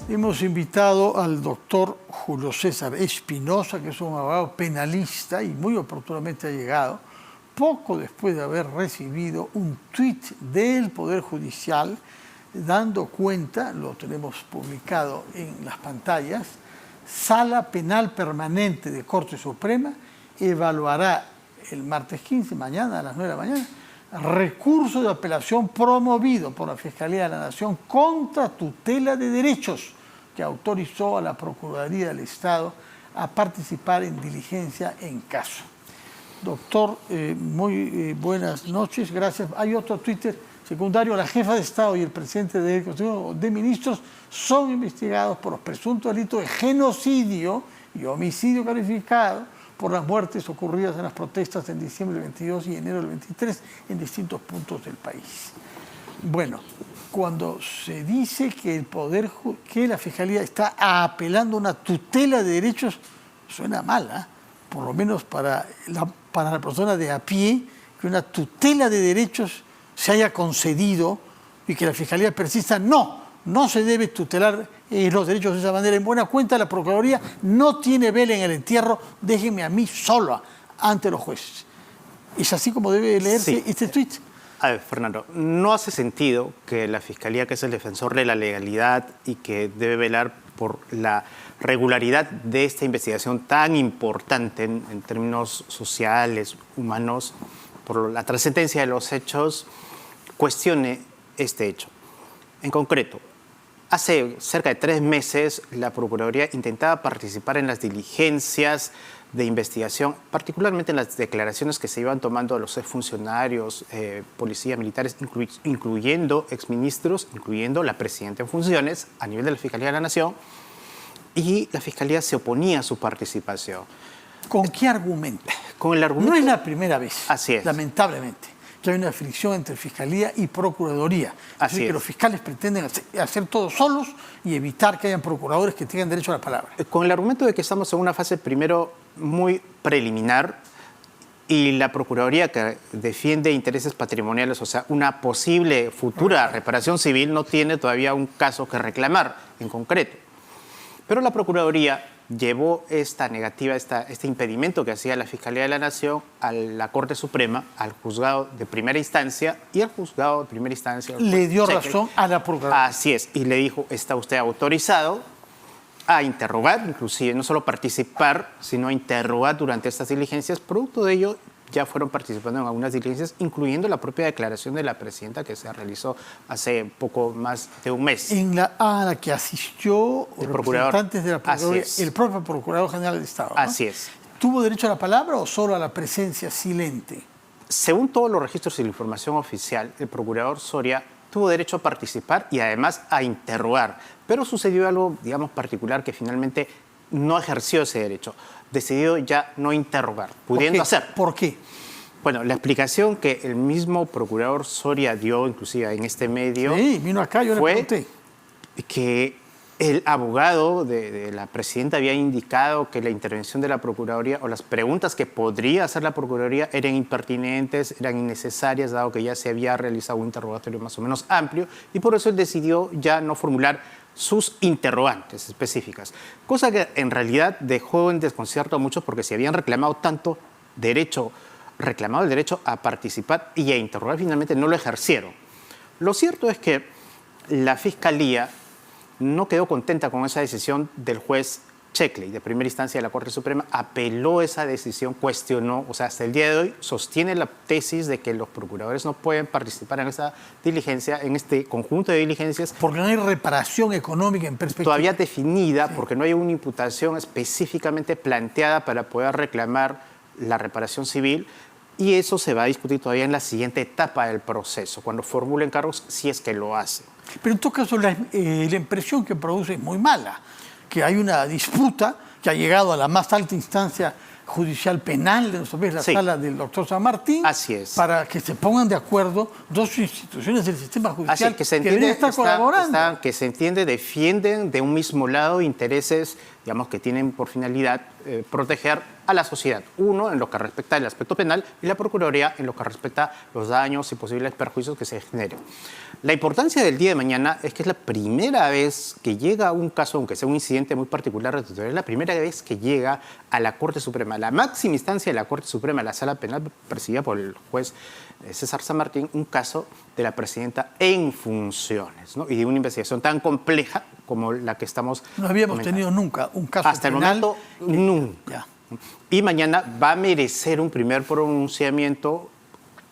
Hemos invitado al doctor Julio César Espinosa, que es un abogado penalista y muy oportunamente ha llegado, poco después de haber recibido un tuit del Poder Judicial dando cuenta, lo tenemos publicado en las pantallas, Sala Penal Permanente de Corte Suprema evaluará el martes 15, mañana a las 9 de la mañana, recurso de apelación promovido por la Fiscalía de la Nación contra tutela de derechos que autorizó a la Procuraduría del Estado a participar en diligencia en caso. Doctor, muy buenas noches, gracias. Hay otro Twitter secundario. La jefa de Estado y el presidente del Consejo de Ministros son investigados por los presuntos delitos de genocidio y homicidio calificado por las muertes ocurridas en las protestas en diciembre del 22 y enero del 23 en distintos puntos del país. Bueno, cuando se dice que la Fiscalía está apelando a una tutela de derechos, suena mal, ¿eh? Por lo menos para la persona de a pie, que una tutela de derechos se haya concedido y que la Fiscalía persista. No se debe tutelar los derechos de esa manera. En buena cuenta, la Procuraduría no tiene vela en el entierro, déjenme a mí sola ante los jueces. ¿Es así como debe leerse este tuit? A ver, Fernando, no hace sentido que la Fiscalía, que es el defensor de la legalidad y que debe velar por la regularidad de esta investigación tan importante en términos sociales, humanos, por la trascendencia de los hechos, cuestione este hecho. En concreto, hace cerca de 3 meses la Procuraduría intentaba participar en las diligencias de investigación, particularmente en las declaraciones que se iban tomando de los exfuncionarios, policías, militares, incluyendo exministros, incluyendo la presidenta en funciones a nivel de la Fiscalía de la Nación, y la Fiscalía se oponía a su participación. ¿Con qué argumento? Con el argumento... No es la primera vez, así es, lamentablemente, que hay una fricción entre Fiscalía y Procuraduría. Es decir, que los fiscales pretenden hacer todo solos y evitar que hayan procuradores que tengan derecho a la palabra. Con el argumento de que estamos en una fase primero muy preliminar y la Procuraduría, que defiende intereses patrimoniales, o sea, una posible futura reparación civil, no tiene todavía un caso que reclamar en concreto. Pero la Procuraduría llevó esta negativa, este impedimento que hacía la Fiscalía de la Nación a la Corte Suprema, al juzgado de primera instancia, y el juzgado de primera instancia le dio razón a la Procuraduría. Así es, y le dijo, está usted autorizado a interrogar, inclusive no solo participar, sino a interrogar durante estas diligencias. Producto de ello, ya fueron participando en algunas diligencias, incluyendo la propia declaración de la presidenta que se realizó hace poco más de un mes. A la que asistió el representantes de la Procuraduría, el propio Procurador General del Estado, ¿no? Así es. ¿Tuvo derecho a la palabra o solo a la presencia silente? Según todos los registros y la información oficial, el procurador Soria tuvo derecho a participar y además a interrogar. Pero sucedió algo, digamos, particular, que finalmente no ejerció ese derecho. Decidió ya no interrogar, pudiendo hacer. ¿Por qué? Bueno, la explicación que el mismo procurador Soria dio, inclusive en este medio, sí, vino acá, yo le pregunté, que el abogado de la presidenta había indicado que la intervención de la Procuraduría o las preguntas que podría hacer la Procuraduría eran impertinentes, eran innecesarias, dado que ya se había realizado un interrogatorio más o menos amplio, y por eso él decidió ya no formular sus interrogantes específicas, cosa que en realidad dejó en desconcierto a muchos, porque si habían reclamado tanto reclamado el derecho a participar y a interrogar, finalmente no lo ejercieron. Lo cierto es que la Fiscalía no quedó contenta con esa decisión del juez Checkley, de primera instancia de la Corte Suprema, apeló esa decisión, cuestionó, o sea, hasta el día de hoy sostiene la tesis de que los procuradores no pueden participar en esa diligencia, en este conjunto de diligencias. Porque no hay reparación económica en perspectiva. Todavía definida, sí, porque no hay una imputación específicamente planteada para poder reclamar la reparación civil, y eso se va a discutir todavía en la siguiente etapa del proceso, cuando formulen cargos, si es que lo hacen. Pero en todo caso, la impresión que produce es muy mala, que hay una disputa que ha llegado a la más alta instancia judicial penal de nuestro país, la sala del doctor San Martín. Así es. Para que se pongan de acuerdo dos instituciones del sistema judicial que deberían estar colaborando. Que se entiende, defienden de un mismo lado intereses, digamos, que tienen por finalidad proteger a la sociedad. Uno en lo que respecta al aspecto penal y la Procuraduría en lo que respecta a los daños y posibles perjuicios que se generen. La importancia del día de mañana es que es la primera vez que llega un caso, aunque sea un incidente muy particular, es la primera vez que llega a la Corte Suprema, la máxima instancia de la Corte Suprema, la Sala Penal presidida por el juez César San Martín, un caso de la presidenta en funciones, ¿no? Y de una investigación tan compleja como la que estamos No habíamos comentando. tenido nunca un caso Hasta penal. el momento, nunca. Ya. Y mañana va a merecer un primer pronunciamiento.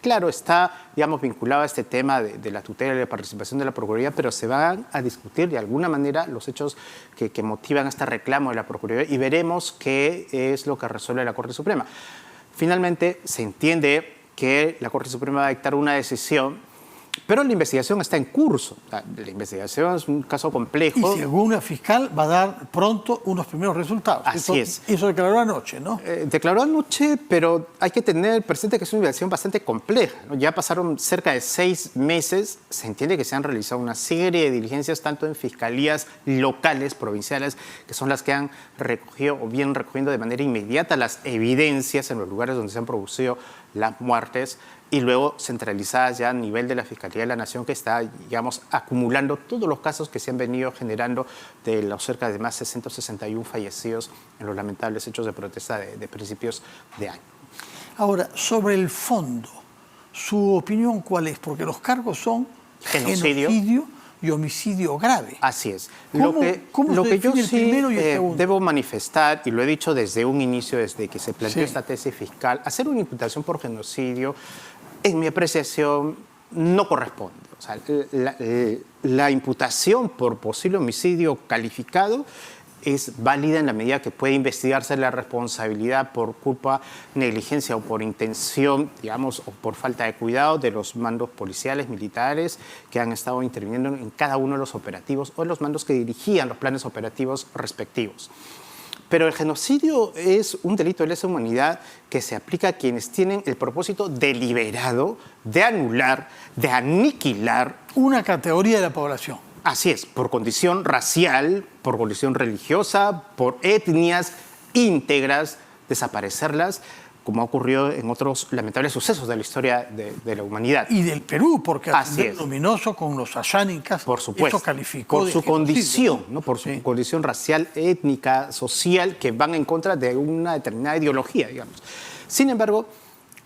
Claro, está, digamos, vinculado a este tema de la tutela y la participación de la Procuraduría, pero se van a discutir de alguna manera los hechos que motivan este reclamo de la Procuraduría y veremos qué es lo que resuelve la Corte Suprema. Finalmente, se entiende que la Corte Suprema va a dictar una decisión, pero la investigación está en curso. La investigación es un caso complejo. Y según la fiscal va a dar pronto unos primeros resultados. Así es. Eso declaró anoche, ¿no? Declaró anoche, pero hay que tener presente que es una investigación bastante compleja, ¿no? Ya pasaron cerca de 6 meses. Se entiende que se han realizado una serie de diligencias tanto en fiscalías locales, provinciales, que son las que han recogido o vienen recogiendo de manera inmediata las evidencias en los lugares donde se han producido las muertes, y luego centralizadas ya a nivel de la Fiscalía de la Nación, que está, digamos, acumulando todos los casos que se han venido generando de los cerca de más de 661 fallecidos en los lamentables hechos de protesta de principios de año. Ahora, sobre el fondo, ¿su opinión cuál es? Porque los cargos son genocidio y homicidio grave. Así es. ¿Cómo lo se que yo define el sí primero y el segundo? debo manifestar, y lo he dicho desde un inicio, desde que se planteó esta tesis fiscal, hacer una imputación por genocidio, en mi apreciación, no corresponde. O sea, la imputación por posible homicidio calificado es válida en la medida que puede investigarse la responsabilidad por culpa, negligencia o por intención, digamos, o por falta de cuidado de los mandos policiales, militares, que han estado interviniendo en cada uno de los operativos o los mandos que dirigían los planes operativos respectivos. Pero el genocidio es un delito de lesa humanidad que se aplica a quienes tienen el propósito deliberado de anular, de aniquilar una categoría de la población. Así es, por condición racial, por condición religiosa, por etnias íntegras, desaparecerlas, como ha ocurrido en otros lamentables sucesos de la historia de la humanidad. Y del Perú, porque Así es. luminoso con los ayánicas, por supuesto, eso calificó por de su genocidio, condición, ¿no? Por su condición racial, étnica, social, que van en contra de una determinada ideología, digamos. Sin embargo,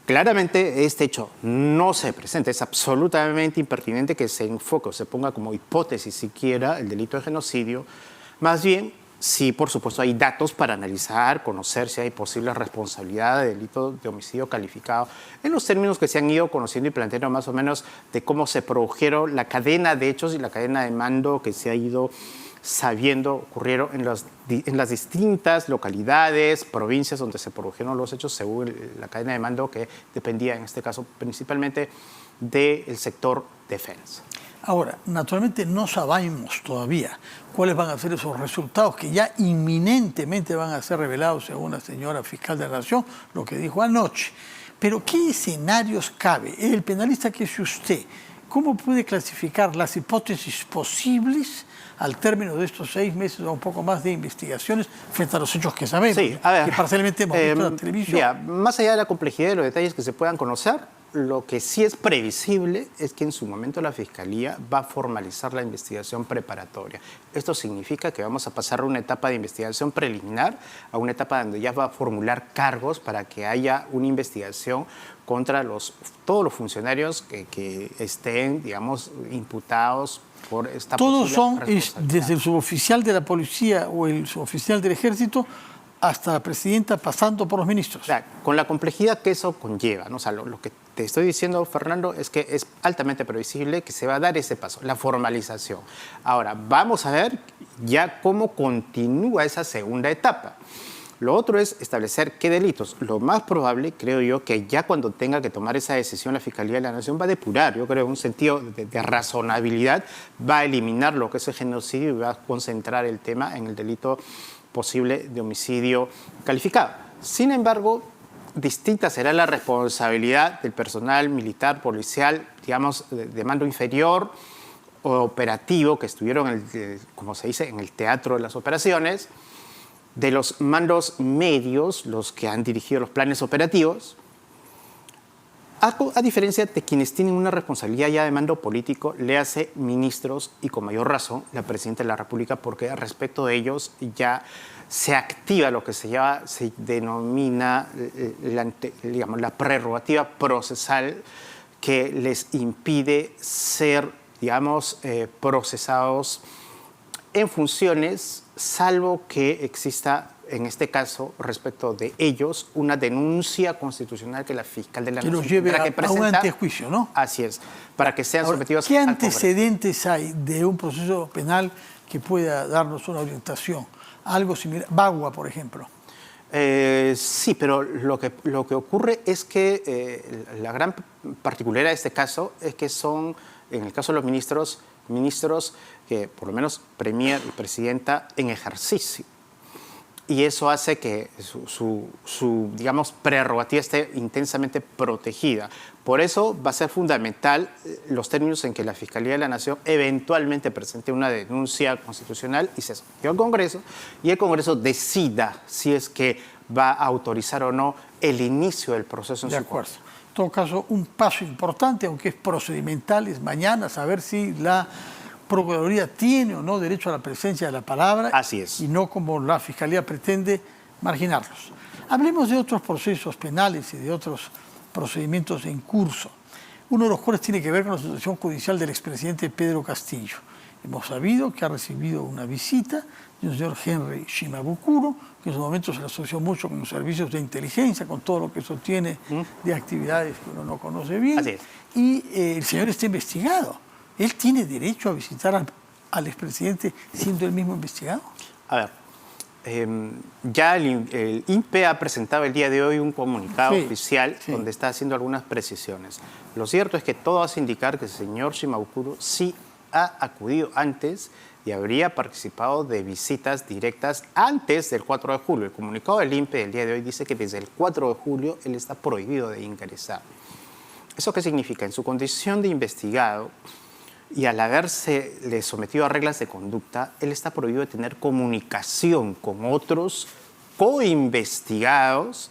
claramente este hecho no se presenta, es absolutamente impertinente que se enfoque o se ponga como hipótesis siquiera el delito de genocidio. Más bien, sí, por supuesto, hay datos para analizar, conocer si hay posible responsabilidad de delito de homicidio calificado en los términos que se han ido conociendo y planteando más o menos de cómo se produjeron la cadena de hechos y la cadena de mando que se ha ido sabiendo ocurrieron en las distintas localidades, provincias donde se produjeron los hechos según la cadena de mando que dependía en este caso principalmente del sector defensa. Ahora, naturalmente no sabemos todavía cuáles van a ser esos resultados que ya inminentemente van a ser revelados según la señora fiscal de la Nación, lo que dijo anoche. Pero ¿qué escenarios cabe? El penalista que es usted, ¿cómo puede clasificar las hipótesis posibles al término de estos 6 meses o un poco más de investigaciones frente a los hechos que sabemos, sí, a ver, que parcialmente hemos visto en la televisión? Mira, más allá de la complejidad de los detalles que se puedan conocer, lo que sí es previsible es que en su momento la Fiscalía va a formalizar la investigación preparatoria. Esto significa que vamos a pasar de una etapa de investigación preliminar a una etapa donde ya va a formular cargos para que haya una investigación contra todos los funcionarios que estén, digamos, imputados por esta Todos son, responsabilidad. desde el suboficial de la policía o el suboficial del ejército hasta la presidenta, pasando por los ministros. O sea, con la complejidad que eso conlleva, ¿no? O sea, lo que te estoy diciendo, Fernando, es que es altamente previsible que se va a dar ese paso, la formalización. Ahora, vamos a ver ya cómo continúa esa segunda etapa. Lo otro es establecer qué delitos. Lo más probable, creo yo, que ya cuando tenga que tomar esa decisión la Fiscalía de la Nación va a depurar, yo creo, en un sentido de razonabilidad, va a eliminar lo que es el genocidio y va a concentrar el tema en el delito posible de homicidio calificado. Sin embargo, distinta será la responsabilidad del personal militar, policial, digamos, de mando inferior o operativo que estuvieron, como se dice, en el teatro de las operaciones, de los mandos medios, los que han dirigido los planes operativos, a diferencia de quienes tienen una responsabilidad ya de mando político, le hace ministros y con mayor razón la Presidenta de la República, porque respecto de ellos ya se activa lo que se denomina la prerrogativa procesal que les impide ser, procesados en funciones, salvo que exista, en este caso, respecto de ellos, una denuncia constitucional que la fiscal de la Nación Nación los lleve tendrá que a un presentar. antejuicio, ¿no? Así es, para que sean sometidos ¿Qué al Congreso. antecedentes hay de un proceso penal que pueda darnos una orientación? Algo similar, Bagua, por ejemplo. Sí, pero lo que ocurre es que la gran particularidad de este caso es que son, en el caso de los ministros que por lo menos premier y presidenta en ejercicio. Y eso hace que su prerrogativa esté intensamente protegida. Por eso va a ser fundamental los términos en que la Fiscalía de la Nación eventualmente presente una denuncia constitucional y se sometió al Congreso, y el Congreso decida si es que va a autorizar o no el inicio del proceso en De su acuerdo. contra. En todo caso, un paso importante, aunque es procedimental, es mañana saber si la Procuraduría tiene o no derecho a la presencia de la palabra. Así es. Y no como la Fiscalía pretende marginarlos. Hablemos de otros procesos penales y de otros procedimientos en curso. Uno de los cuales tiene que ver con la situación judicial del expresidente Pedro Castillo. Hemos sabido que ha recibido una visita de un señor Henry Shimabukuro, que en su momento se le asoció mucho con los servicios de inteligencia, con todo lo que eso tiene de actividades que uno no conoce bien. Así es. Y el señor está investigado. ¿Él tiene derecho a visitar al expresidente siendo él mismo investigado? A ver, ya el INPE ha presentado el día de hoy un comunicado oficial donde está haciendo algunas precisiones. Lo cierto es que todo hace indicar que el señor Shimabukuro sí ha acudido antes y habría participado de visitas directas antes del 4 de julio. El comunicado del INPE del día de hoy dice que desde el 4 de julio él está prohibido de ingresar. ¿Eso qué significa? En su condición de investigado y al haberse sometido a reglas de conducta, él está prohibido de tener comunicación con otros coinvestigados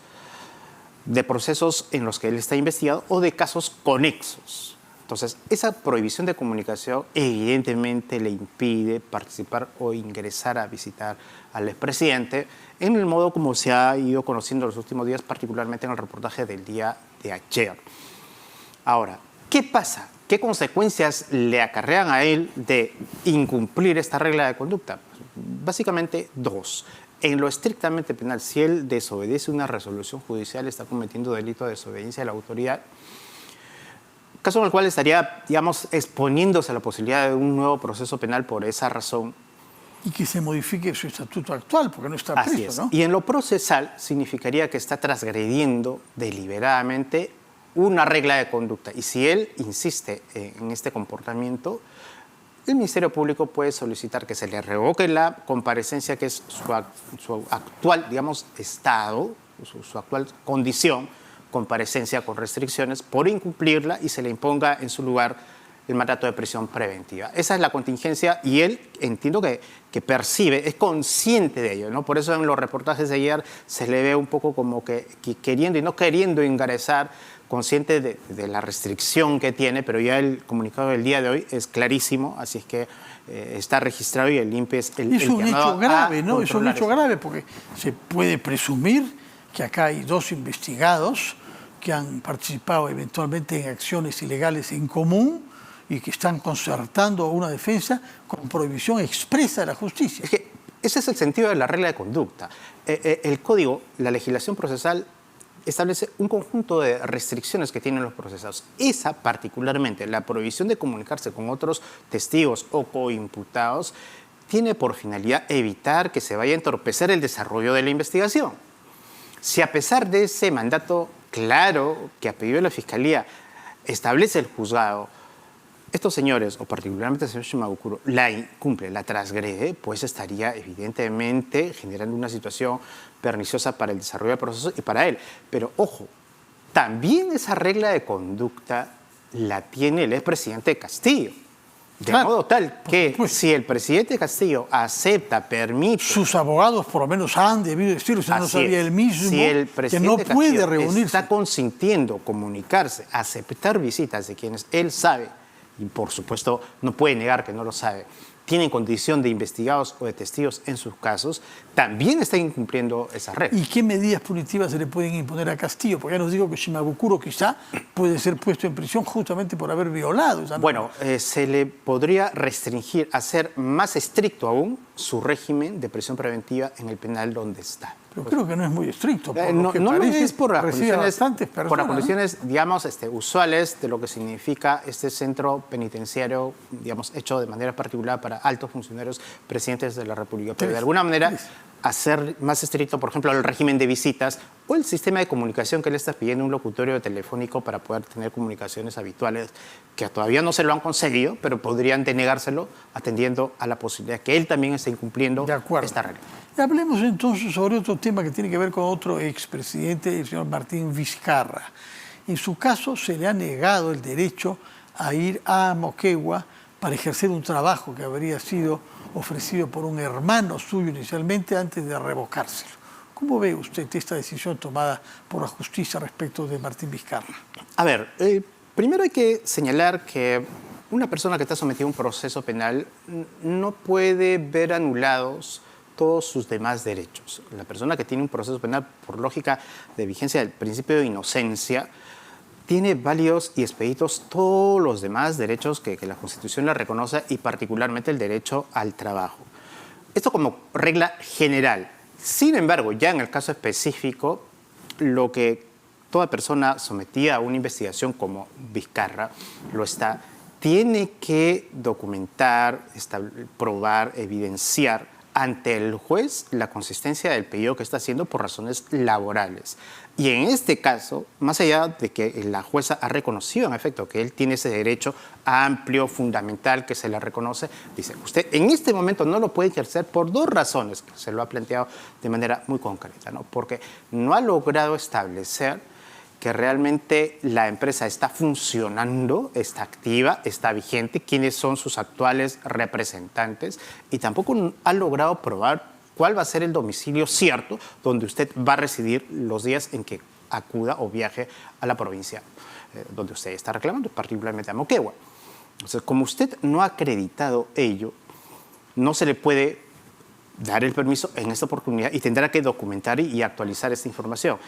de procesos en los que él está investigado o de casos conexos. Entonces, esa prohibición de comunicación evidentemente le impide participar o ingresar a visitar al expresidente en el modo como se ha ido conociendo los últimos días, particularmente en el reportaje del día de ayer. Ahora, ¿qué pasa? ¿Qué consecuencias le acarrean a él de incumplir esta regla de conducta? Básicamente dos. En lo estrictamente penal, si él desobedece una resolución judicial, está cometiendo delito de desobediencia a la autoridad, caso en el cual estaría, exponiéndose a la posibilidad de un nuevo proceso penal por esa razón. Y que se modifique su estatuto actual, porque no está Así preso, es. ¿no? Y en lo procesal significaría que está transgrediendo deliberadamente una regla de conducta. Y si él insiste en este comportamiento, el Ministerio Público puede solicitar que se le revoque la comparecencia, que es su actual, estado, su actual condición, comparecencia con restricciones, por incumplirla, y se le imponga en su lugar el mandato de prisión preventiva. Esa es la contingencia, y él, entiendo que percibe, es consciente de ello, ¿no? Por eso en los reportajes de ayer se le ve un poco como que queriendo y no queriendo ingresar, consciente de la restricción que tiene, pero ya el comunicado del día de hoy es clarísimo, así es que está registrado y el INPE es el Es un hecho grave, ¿no? Es un hecho eso. grave porque se puede presumir que acá hay dos investigados que han participado eventualmente en acciones ilegales en común y que están concertando una defensa con prohibición expresa de la justicia. Es que ese es el sentido de la regla de conducta. El código, la legislación procesal, establece un conjunto de restricciones que tienen los procesados. Esa, particularmente, la prohibición de comunicarse con otros testigos o coimputados, tiene por finalidad evitar que se vaya a entorpecer el desarrollo de la investigación. Si a pesar de ese mandato claro que ha pedido la Fiscalía establece el juzgado, estos señores, o particularmente el señor Shimabukuro, la incumple, la transgrede, pues estaría evidentemente generando una situación perniciosa para el desarrollo del proceso y para él. Pero ojo, también esa regla de conducta la tiene el expresidente Castillo. De Claro, modo tal que supuesto. si el presidente Castillo acepta, permite... Sus abogados por lo menos han debido decirlo, si no Así sabía es. él mismo, Si el que no presidente puede Castillo reunirse. está consintiendo comunicarse, aceptar visitas de quienes él sabe, y por supuesto no puede negar que no lo sabe, tienen condición de investigados o de testigos en sus casos, también está incumpliendo esas reglas. ¿Y qué medidas punitivas se le pueden imponer a Castillo? Porque ya nos digo que Shimabukuro quizá puede ser puesto en prisión justamente por haber violado esa norma. Bueno, se le podría restringir, hacer más estricto aún su régimen de prisión preventiva en el penal donde está. Pero creo que no es muy estricto. Por No, lo que no lo parece, es por las recibe a condiciones, bastantes personas, por las ¿no? condiciones digamos, usuales de lo que significa este centro penitenciario, digamos, hecho de manera particular para altos funcionarios presidentes de la República. Pero de alguna manera hacer más estricto, por ejemplo, el régimen de visitas o el sistema de comunicación que le está pidiendo un locutorio telefónico para poder tener comunicaciones habituales, que todavía no se lo han conseguido, pero podrían denegárselo atendiendo a la posibilidad que él también esté incumpliendo esta regla. Y hablemos entonces sobre otro tema que tiene que ver con otro expresidente, el señor Martín Vizcarra. En su caso se le ha negado el derecho a ir a Moquegua para ejercer un trabajo que habría sido ofrecido por un hermano suyo inicialmente antes de revocárselo. ¿Cómo ve usted esta decisión tomada por la justicia respecto de Martín Vizcarra? A ver, primero hay que señalar que una persona que está sometida a un proceso penal no puede ver anulados todos sus demás derechos. La persona que tiene un proceso penal, por lógica de vigencia del principio de inocencia, tiene válidos y expeditos todos los demás derechos que la Constitución le reconoce y particularmente el derecho al trabajo. Esto como regla general. Sin embargo, ya en el caso específico, lo que toda persona sometida a una investigación como Vizcarra lo está, tiene que documentar, probar, evidenciar ante el juez la consistencia del pedido que está haciendo por razones laborales. Y en este caso, más allá de que la jueza ha reconocido en efecto que él tiene ese derecho amplio, fundamental, que se le reconoce, dice, usted en este momento no lo puede ejercer por dos razones, que se lo ha planteado de manera muy concreta, ¿no? Porque no ha logrado establecer que realmente la empresa está funcionando, está activa, está vigente, quiénes son sus actuales representantes, y tampoco ha logrado probar cuál va a ser el domicilio cierto donde usted va a residir los días en que acuda o viaje a la provincia donde usted está reclamando, particularmente a Moquegua. Entonces, como usted no ha acreditado ello, no se le puede dar el permiso en esta oportunidad y tendrá que documentar y actualizar esta información.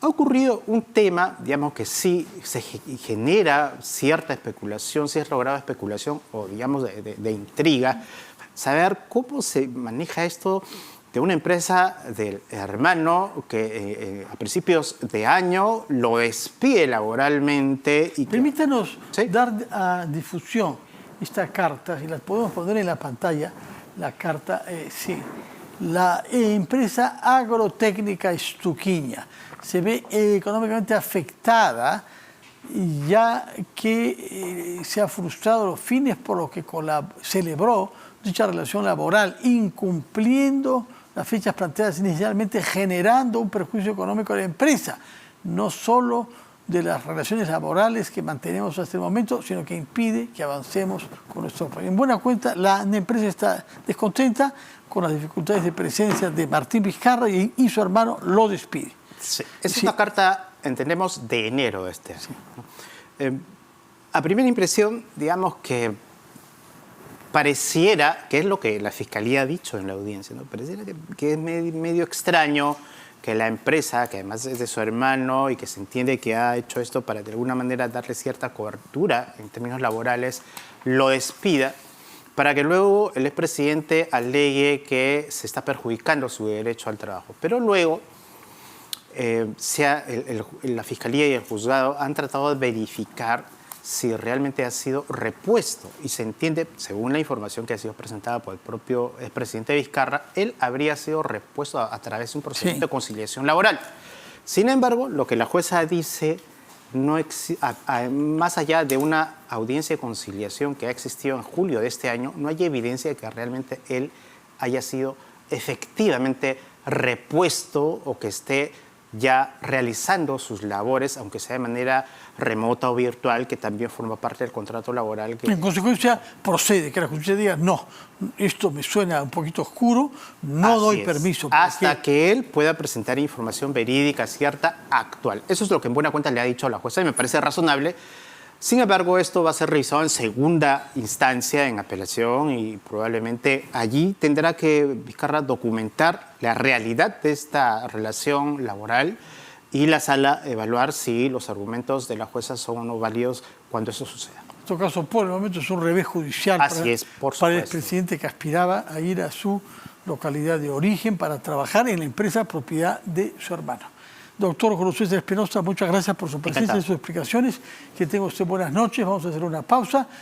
Ha ocurrido un tema, digamos, que sí se genera cierta especulación, cierto grado de especulación o, digamos, de intriga, saber cómo se maneja esto de una empresa del hermano que a principios de año lo despide laboralmente. Y Permítanos ¿sí? dar a difusión esta carta, si la podemos poner en la pantalla, la carta, sí. La empresa agrotécnica Estuquiña se ve económicamente afectada ya que se ha frustrado los fines por los que celebró dicha relación laboral, incumpliendo las fechas planteadas inicialmente, generando un perjuicio económico a la empresa, no solo de las relaciones laborales que mantenemos hasta el momento, sino que impide que avancemos con nuestro país. En buena cuenta, la empresa está descontenta con las dificultades de presencia de Martín Vizcarra y su hermano lo despide. Sí. Es una carta, entendemos, de enero de este año. Sí. A primera impresión, digamos que pareciera, que es lo que la Fiscalía ha dicho en la audiencia, ¿no? Pareciera que es medio extraño que la empresa, que además es de su hermano y que se entiende que ha hecho esto para de alguna manera darle cierta cobertura en términos laborales, lo despida para que luego el expresidente alegue que se está perjudicando su derecho al trabajo. Pero luego la Fiscalía y el juzgado han tratado de verificar si realmente ha sido repuesto. Y se entiende, según la información que ha sido presentada por el propio expresidente Vizcarra, él habría sido repuesto a través de un procedimiento de conciliación laboral. Sin embargo, lo que la jueza dice, más allá de una audiencia de conciliación que ha existido en julio de este año, no hay evidencia de que realmente él haya sido efectivamente repuesto o que esté ya realizando sus labores, aunque sea de manera remota o virtual, que también forma parte del contrato laboral. En consecuencia, procede que la justicia diga, no, esto me suena un poquito oscuro, no doy permiso. Hasta que él pueda presentar información verídica, cierta, actual. Eso es lo que en buena cuenta le ha dicho a la jueza y me parece razonable. Sin embargo, esto va a ser revisado en segunda instancia, en apelación, y probablemente allí tendrá que Vizcarra documentar la realidad de esta relación laboral y la sala evaluar si los argumentos de la jueza son o no válidos cuando eso suceda. En todo caso, por el momento es un revés judicial para el expresidente que aspiraba a ir a su localidad de origen para trabajar en la empresa propiedad de su hermano. Doctor Julio César Espinosa, muchas gracias por su presencia y sus explicaciones. Que tenga usted buenas noches. Vamos a hacer una pausa.